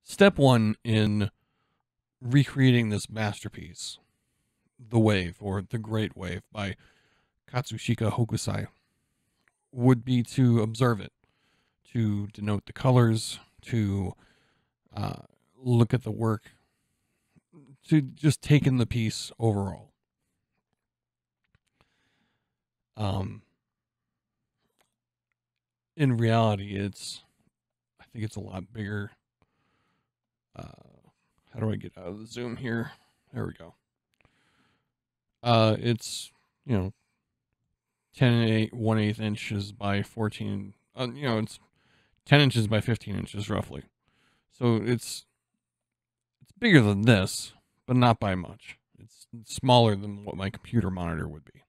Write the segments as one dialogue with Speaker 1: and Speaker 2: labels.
Speaker 1: Step one in recreating this masterpiece, The Wave, or The Great Wave by Katsushika Hokusai, would be to observe it, to denote the colors, to look at the work, to just take in the piece overall. In reality, I think it's a lot bigger. How do I get out of the zoom here? There we go. It's, 10 and 8, 1/8 inches by 14. It's 10 inches by 15 inches roughly. So it's bigger than this, but not by much. It's smaller than what my computer monitor would be.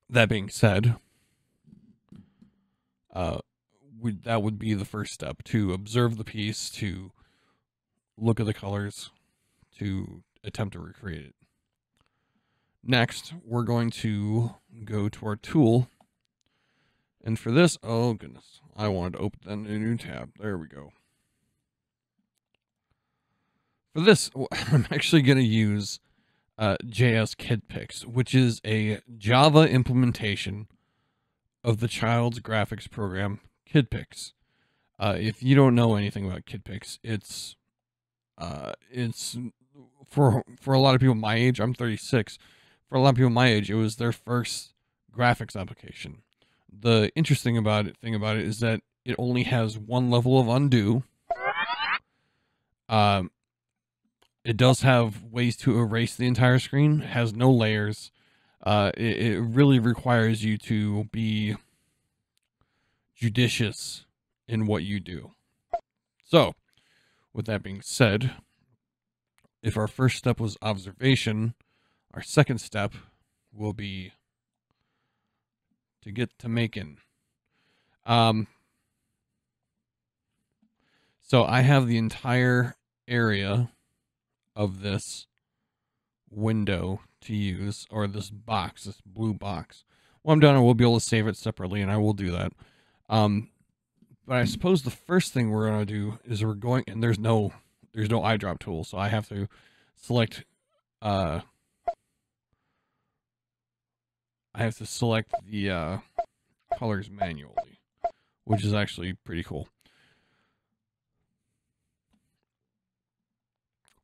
Speaker 1: That being said, that would be the first step, to observe the piece, to look at the colors, to attempt to recreate it. Next, we're going to go to our tool. And for this, oh goodness, I wanted to open a new tab. There we go. For this, I'm actually going to use JSKIDPIX, which is a Java implementation of the child's graphics program, Kid Pix. If you don't know anything about Kid Pix, it's for a lot of people my age. I'm 36. For a lot of people my age, it was their first graphics application. The interesting thing about it is that it only has one level of undo. It does have ways to erase the entire screen. It has no layers. It really requires you to be judicious in what you do. So, with that being said, if our first step was observation, our second step will be to get to making. So I have the entire area of this window to use, or this box, this blue box. When I'm done, I will be able to save it separately, and I will do that. But I suppose the first thing we're going to do is we're going, and there's no eyedrop tool, so I have to select, the colors manually, which is actually pretty cool.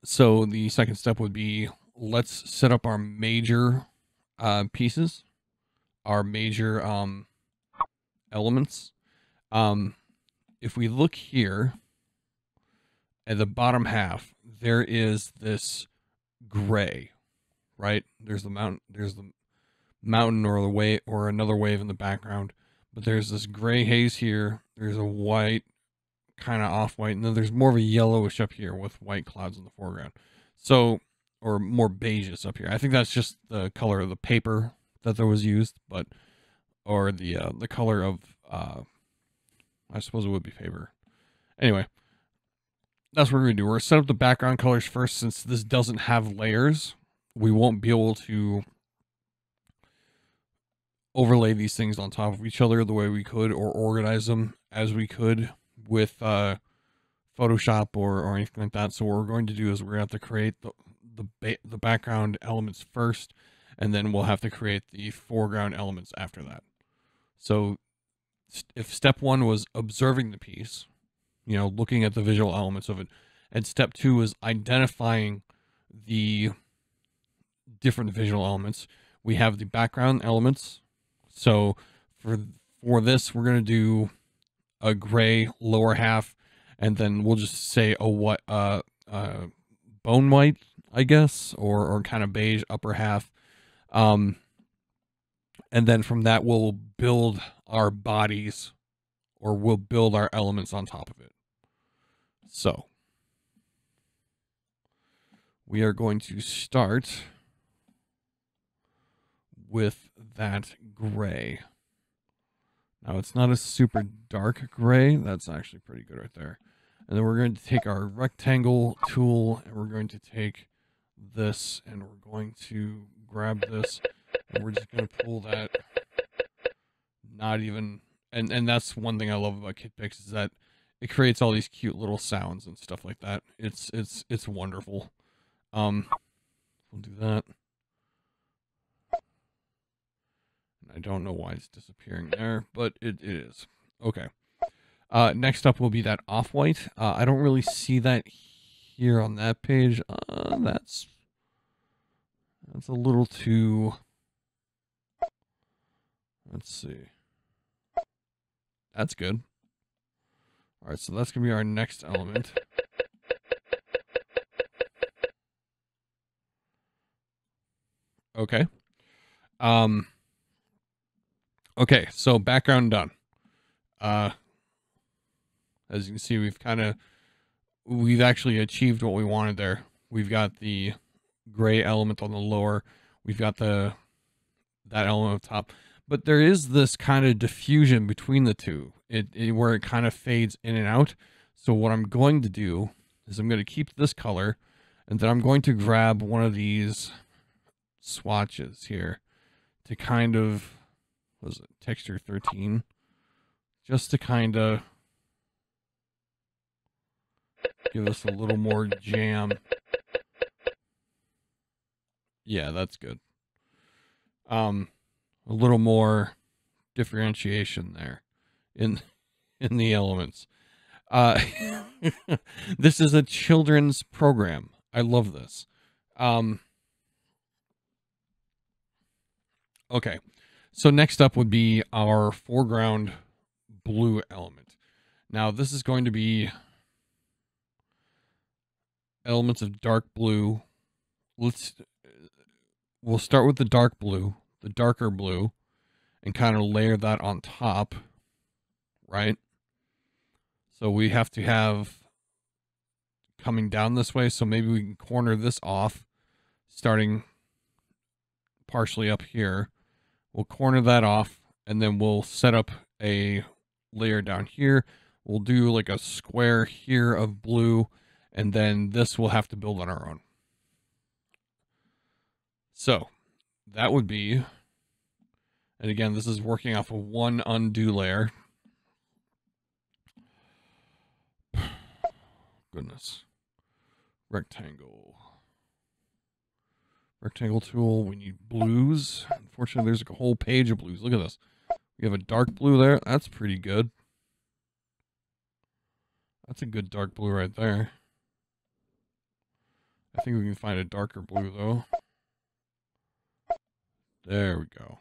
Speaker 1: So the second step would be, let's set up our major pieces, our major elements. If we look here at the bottom half, there is this gray, right? There's the mountain or the wave or another wave in the background, but there's this gray haze here. There's a white, kind of off-white, and then there's more of a yellowish up here with white clouds in the foreground. So, or more beigeish up here. I think that's just the color of the paper that there was used, or the color of, I suppose it would be paper. Anyway, that's what we're gonna do. We're gonna set up the background colors first. Since this doesn't have layers, we won't be able to overlay these things on top of each other the way we could, or organize them as we could with Photoshop or anything like that. So what we're going to do is we're going to have to create the background elements first, and then we'll have to create the foreground elements after that. So if step one was observing the piece, looking at the visual elements of it, and step two is identifying the different visual elements, we have the background elements. So for this, we're going to do a gray lower half, and then we'll just say a bone white, I guess, or kind of beige upper half. And then from that, we'll build our bodies, or we'll build our elements on top of it. So we are going to start with that gray. Now, it's not a super dark gray. That's actually pretty good right there. And then we're going to take our rectangle tool, and we're going to take this, and we're going to grab this, and we're just going to pull that. Not even, and that's one thing I love about Kid Pix, is that it creates all these cute little sounds and stuff like that. It's wonderful. We'll do that. I don't know why it's disappearing there, but it is. Okay. Next up will be that off-white. I don't really see that here on that page. That's a little too... Let's see. That's good. Alright, so that's going to be our next element. Okay. Okay, so background done. As you can see, we've actually achieved what we wanted there. We've got the gray element on the lower. We've got that element on top. But there is this kind of diffusion between the two, where it kind of fades in and out. So what I'm going to do is I'm going to keep this color, and then I'm going to grab one of these swatches here to kind of, what is it, texture 13, just to kind of give us a little more jam. Yeah, that's good. A little more differentiation there in the elements. This is a children's program. I love this. Okay, so next up would be our foreground blue element. Now this is going to be elements of dark blue. We'll start with the dark blue, the darker blue, and kind of layer that on top, right? So we have to have coming down this way, so maybe we can corner this off, starting partially up here. We'll corner that off, and then we'll set up a layer down here. We'll do like a square here of blue, and then this we'll have to build on our own. So that would be, and again, this is working off of one undo layer. Goodness. Rectangle tool. We need blues. Unfortunately, there's like a whole page of blues. Look at this. We have a dark blue there. That's pretty good. That's a good dark blue right there. I think we can find a darker blue though. There we go.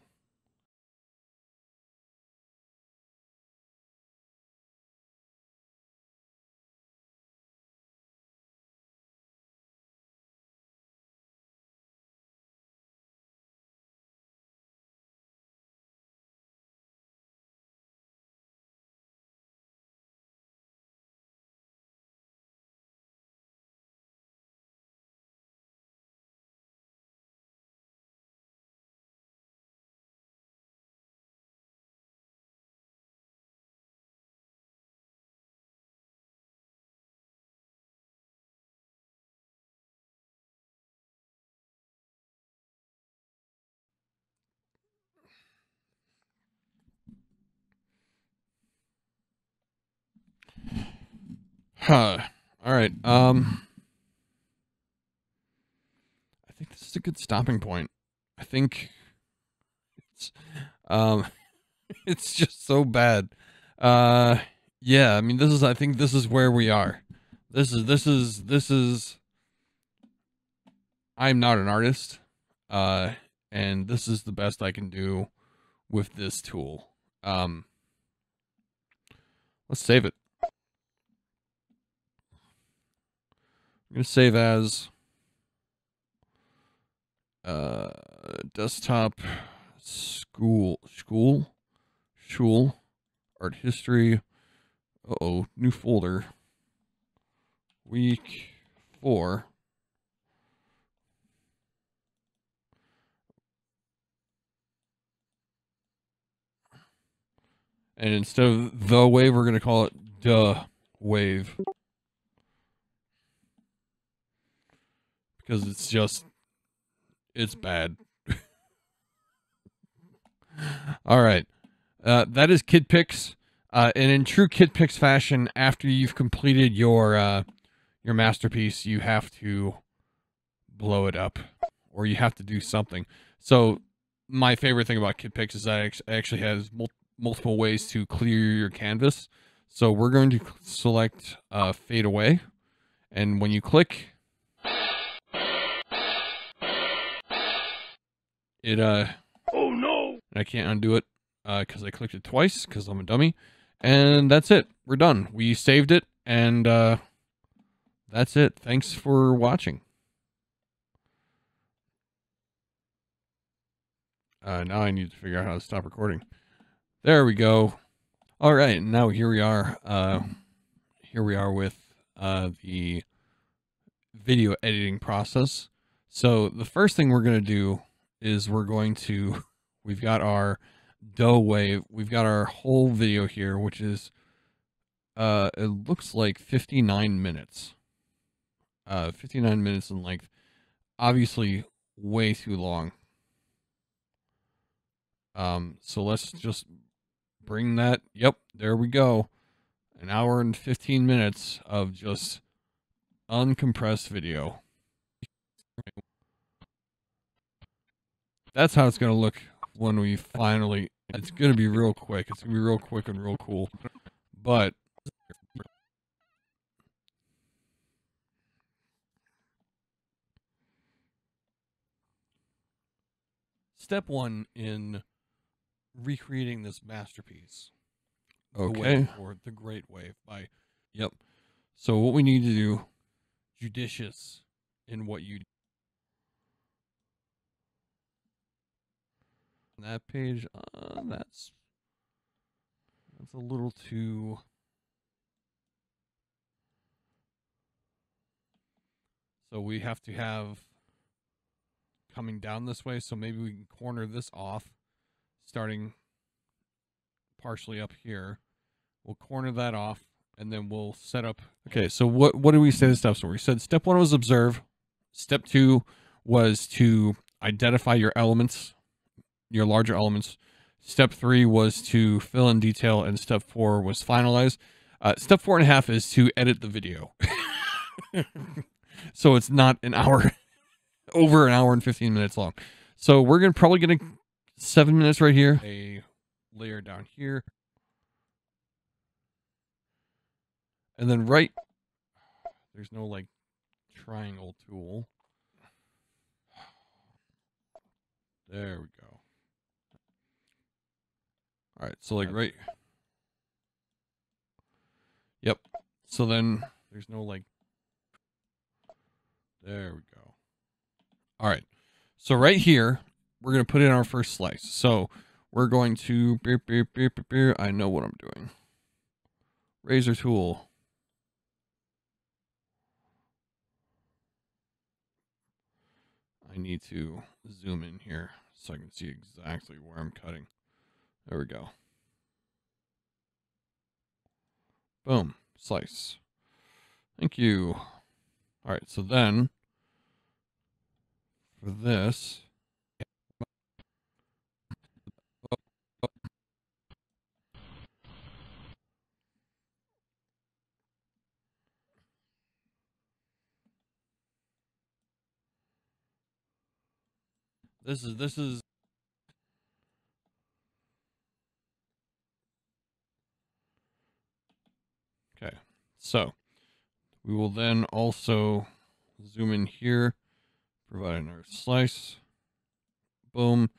Speaker 1: Huh. All right. I think this is a good stopping point. I think it's it's just so bad. Yeah, I mean I think this is where we are. This is I'm not an artist. And this is the best I can do with this tool. Let's save it. I'm going to save as desktop school art history. Uh-oh, new folder. Week 4. And instead of the wave, we're going to call it duh wave. Because it's bad. All right. That is Kid Pix. And in true Kid Pix fashion, after you've completed your masterpiece, you have to blow it up, or you have to do something. So my favorite thing about Kid Pix is that it actually has multiple ways to clear your canvas. So we're going to select fade away, and when you click it, oh no, I can't undo it because I clicked it twice because I'm a dummy. And that's it. We're done. We saved it, and that's it. Thanks for watching. Now I need to figure out how to stop recording. There we go. All right, now here we are. Here we are with the video editing process. So the first thing we're going to do is we've got our dough wave. We've got our whole video here, which is, it looks like 59 minutes. 59 minutes in length. Obviously way too long. So let's just bring that. Yep, there we go. An hour and 15 minutes of just uncompressed video. That's how it's going to look when we finally, it's going to be real quick. It's going to be real quick and real cool. But step one in recreating this masterpiece. Okay. Or The Great Wave by, yep. So what we need to do, judicious in what you do. That page, that's a little too, so we have to have coming down this way, so maybe we can corner this off, starting partially up here. We'll corner that off, and then we'll set up. Okay, so what did we say the steps were? We said step 1 was observe. Step 2 was to identify your elements, your larger elements. Step 3 was to fill in detail, and step 4 was finalize. Step 4.5 is to edit the video. So it's not an hour, over an hour and 15 minutes long. So we're probably gonna 7 minutes right here, a layer down here, and then there's no like triangle tool. There we go. All right, so like right. Yep. So then there's no like. There we go. All right. So right here, we're going to put in our first slice. So we're going to, I know what I'm doing. Razor tool. I need to zoom in here so I can see exactly where I'm cutting. There we go. Boom. Slice. Thank you. All right. So then for this, this is okay. So we will then also zoom in here, provide another slice. Boom.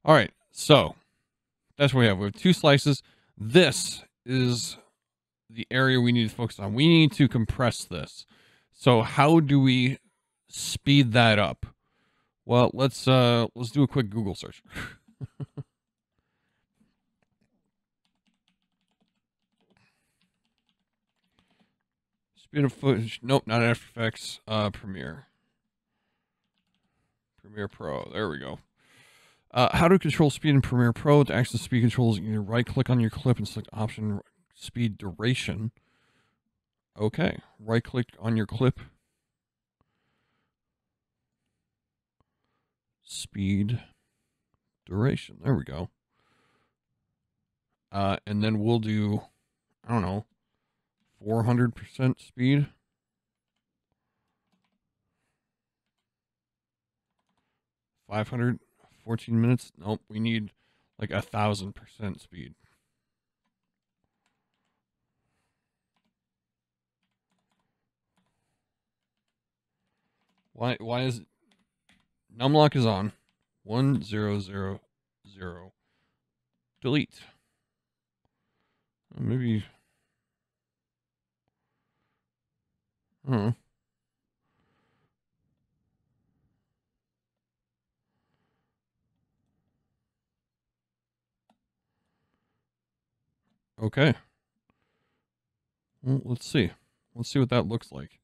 Speaker 1: All right, so that's what we have. We have 2 slices. This is the area we need to focus on. We need to compress this. So how do we speed that up? Well, let's do a quick Google search. Speed of footage. Nope, not After Effects. Premiere Pro. There we go. How to control speed in Premiere Pro. To access speed controls, you can right-click on your clip and select option speed duration. Okay, right-click on your clip. Speed duration. There we go. And then we'll do, I don't know, 400% speed. $500, 14 minutes. Nope, we need like 1,000% speed. Why is it? Numlock is on. 1000. Delete. Maybe. I don't know. Okay. Well, let's see. Let's see what that looks like.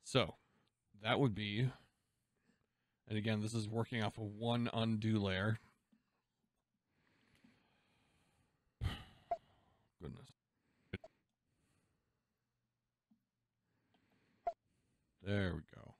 Speaker 1: So, that would be, and again, this is working off of one undo layer. Goodness. There we go.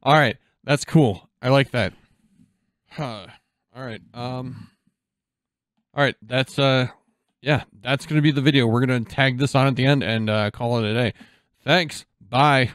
Speaker 1: All right, that's cool. I like that. All right. All right, that's yeah, that's going to be the video. We're going to tag this on at the end and call it a day. Thanks. Bye.